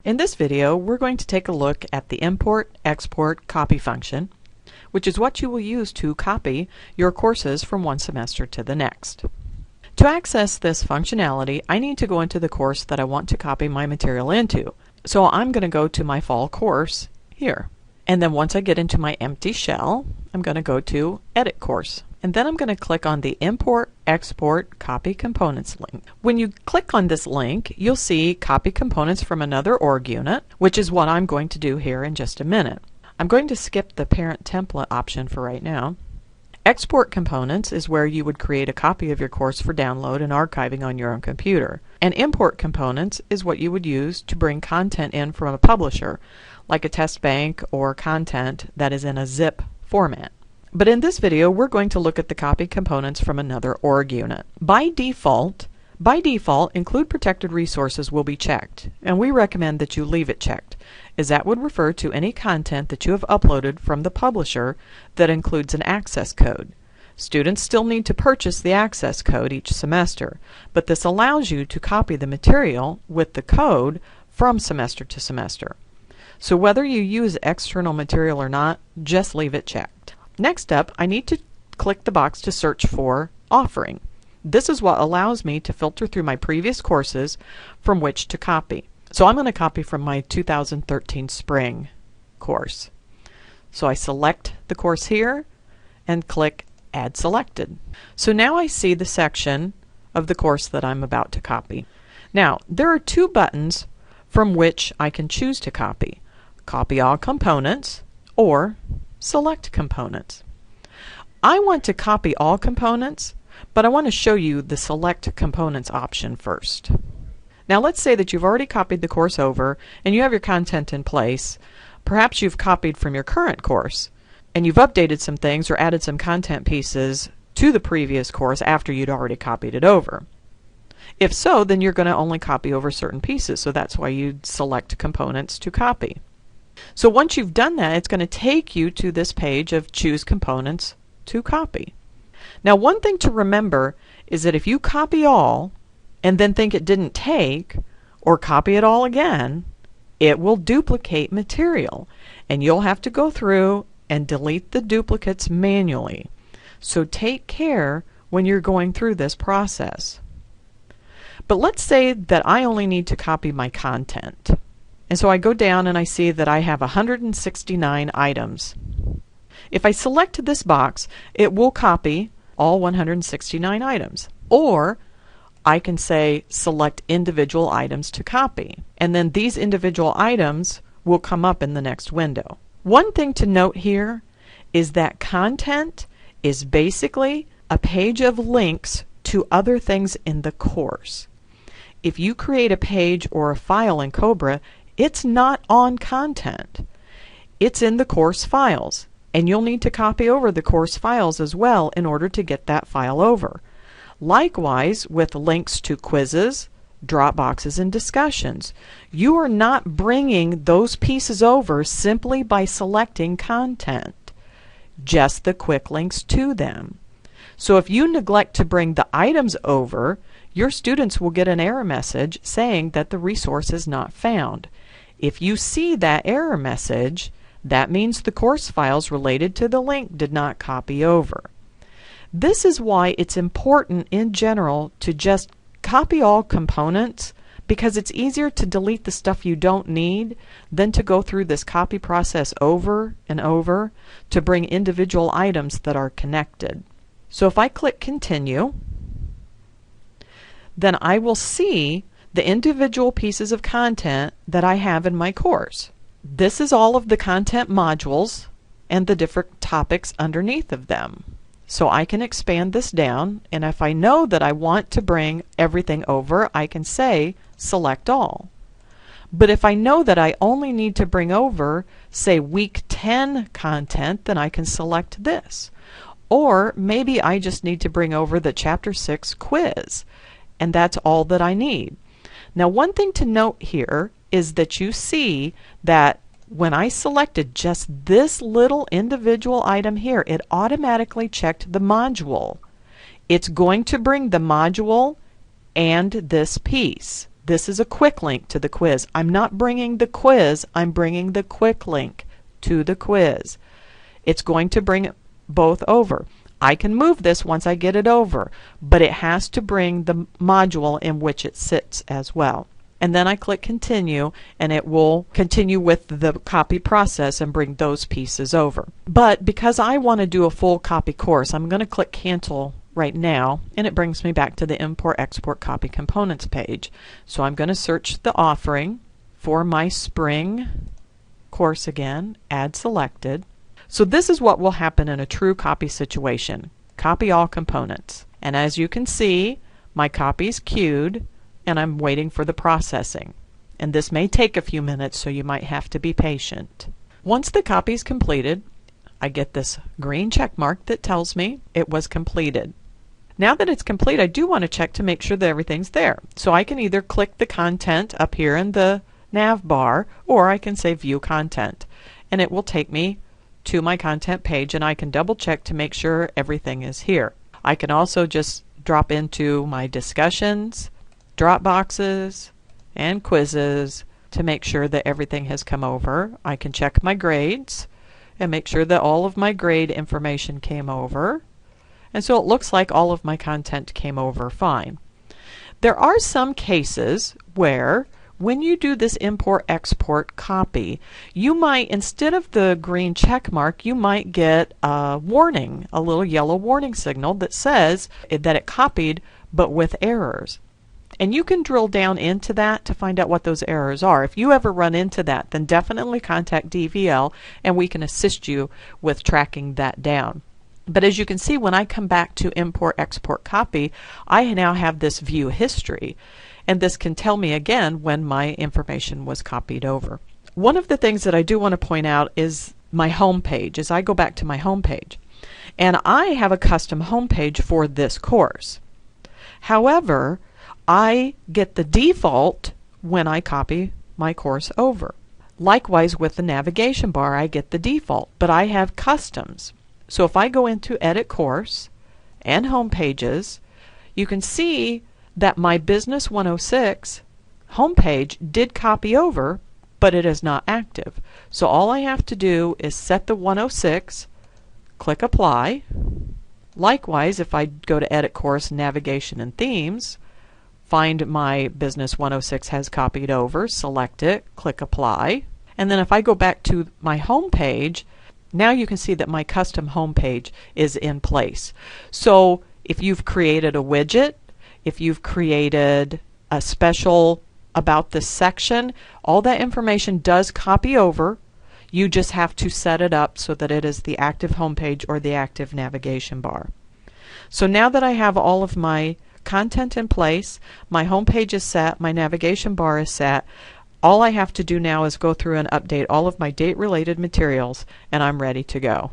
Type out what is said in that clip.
In this video, we're going to take a look at the import, export, copy function, which is what you will use to copy your courses from one semester to the next. To access this functionality, I need to go into the course that I want to copy my material into. So I'm going to go to my fall course here. And then once I get into my empty shell, I'm going to go to Edit Course. And then I'm going to click on the Import, Export, Copy Components link. When you click on this link, you'll see Copy Components from another org unit, which is what I'm going to do here in just a minute. I'm going to skip the Parent Template option for right now. Export Components is where you would create a copy of your course for download and archiving on your own computer. And Import Components is what you would use to bring content in from a publisher, like a test bank or content that is in a zip format. But in this video, we're going to look at the copy components from another org unit. By default, Include Protected Resources will be checked, and we recommend that you leave it checked, as that would refer to any content that you have uploaded from the publisher that includes an access code. Students still need to purchase the access code each semester, but this allows you to copy the material with the code from semester to semester. So whether you use external material or not, just leave it checked. Next up, I need to click the box to search for Offering. This is what allows me to filter through my previous courses from which to copy. So I'm going to copy from my 2013 spring course. So I select the course here and click Add Selected. So now I see the section of the course that I'm about to copy. Now, there are two buttons from which I can choose to copy. Copy All Components or Select Components. I want to copy all components, but I want to show you the Select Components option first. Now let's say that you've already copied the course over and you have your content in place. Perhaps you've copied from your current course and you've updated some things or added some content pieces to the previous course after you'd already copied it over. If so, then you're going to only copy over certain pieces, so that's why you'd select components to copy. So once you've done that, it's going to take you to this page of Choose Components to Copy. Now, one thing to remember is that if you copy all and then think it didn't take, or copy it all again, it will duplicate material, and you'll have to go through and delete the duplicates manually. So take care when you're going through this process. But let's say that I only need to copy my content. And so I go down and I see that I have 169 items. If I select this box, it will copy all 169 items. Or I can say select individual items to copy. And then these individual items will come up in the next window. One thing to note here is that content is basically a page of links to other things in the course. If you create a page or a file in Cobra, it's not on content. It's in the course files, and you'll need to copy over the course files as well in order to get that file over. Likewise, with links to quizzes, Dropboxes, and discussions, you are not bringing those pieces over simply by selecting content, just the quick links to them. So if you neglect to bring the items over, your students will get an error message saying that the resource is not found. If you see that error message, that means the course files related to the link did not copy over. This is why it's important in general to just copy all components, because it's easier to delete the stuff you don't need than to go through this copy process over and over to bring individual items that are connected. So if I click Continue, then I will see the individual pieces of content that I have in my course. This is all of the content modules and the different topics underneath of them. So I can expand this down, and if I know that I want to bring everything over, I can say Select All. But if I know that I only need to bring over, say, Week 10 content, then I can select this. Or maybe I just need to bring over the Chapter 6 quiz, and that's all that I need. Now, one thing to note here is that you see that when I selected just this little individual item here, it automatically checked the module. It's going to bring the module and this piece. This is a quick link to the quiz. I'm not bringing the quiz, I'm bringing the quick link to the quiz. It's going to bring both over. I can move this once I get it over, but it has to bring the module in which it sits as well. And then I click continue, and it will continue with the copy process and bring those pieces over. But because I want to do a full copy course, I'm going to click cancel right now, and it brings me back to the import export copy components page. So I'm going to search the offering for my spring course again, add selected. So this is what will happen in a true copy situation. Copy all components. And as you can see, my copy's queued, and I'm waiting for the processing. And this may take a few minutes, so you might have to be patient. Once the copy is completed, I get this green check mark that tells me it was completed. Now that it's complete, I do want to check to make sure that everything's there. So I can either click the content up here in the nav bar, or I can say view content. And it will take me to my content page, and I can double check to make sure everything is here. I can also just drop into my discussions, drop boxes, and quizzes to make sure that everything has come over. I can check my grades and make sure that all of my grade information came over. And so it looks like all of my content came over fine. There are some cases where when you do this import export copy, you might, instead of the green check mark, you might get a warning, a little yellow warning signal that says that it copied but with errors. And you can drill down into that to find out what those errors are. If you ever run into that, then definitely contact DVL and we can assist you with tracking that down. But as you can see, when I come back to import export copy, I now have this view history. And this can tell me again when my information was copied over. One of the things that I do want to point out is my home page, as I go back to my home page. And I have a custom home page for this course. However, I get the default when I copy my course over. Likewise with the navigation bar, I get the default, but I have customs. So if I go into Edit Course and Home Pages, you can see that my Business 106 homepage did copy over, but it is not active. So all I have to do is set the 106, click Apply. Likewise, if I go to Edit Course, Navigation and Themes, find my Business 106 has copied over, select it, click Apply. And then if I go back to my home page, now you can see that my custom home page is in place. So if you've created a widget, if you've created a special about this section, all that information does copy over. You just have to set it up so that it is the active home page or the active navigation bar. So now that I have all of my content in place, my home page is set, my navigation bar is set, all I have to do now is go through and update all of my date-related materials, and I'm ready to go.